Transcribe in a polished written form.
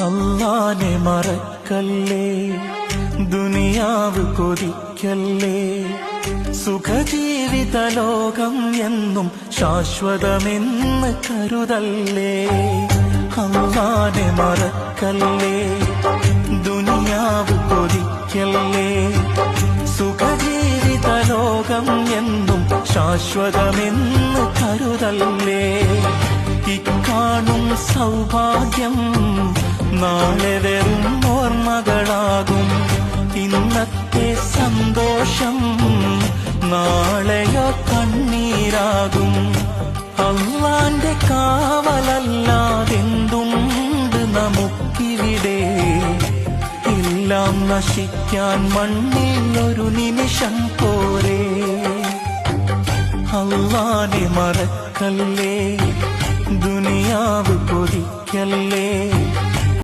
അല്ലാനെ മറക്കല്ലേ, ദുനിയാവ് കൊതിക്കല്ലേ, സുഖജീവിത ലോകം എന്നും ശാശ്വതമെന്ന് കരുതല്ലേ. അല്ലാനെ മറക്കല്ലേ, ദുനിയാവ് കൊതിക്കല്ലേ, സുഖജീവിത ലോകം എന്നും ശാശ്വതമെന്ന് കരുതല്ലേ. ഇക്കാണും സൗഭാഗ്യം നാളെ വെറും ഓർമ്മകളാകും. ഇന്നത്തെ സന്തോഷം നാളെയോ കണ്ണീരാകും. അല്ലാന്റെ കാവലല്ലാതെന്തുണ്ട് നമുക്കിവിടെ? എല്ലാം നശിക്കാൻ മണ്ണിൽ ഒരു നിമിഷം പോരെ. അല്ലാനെ മറക്കല്ലേ, ദുനിയാവ് കൊതിക്കല്ലേ,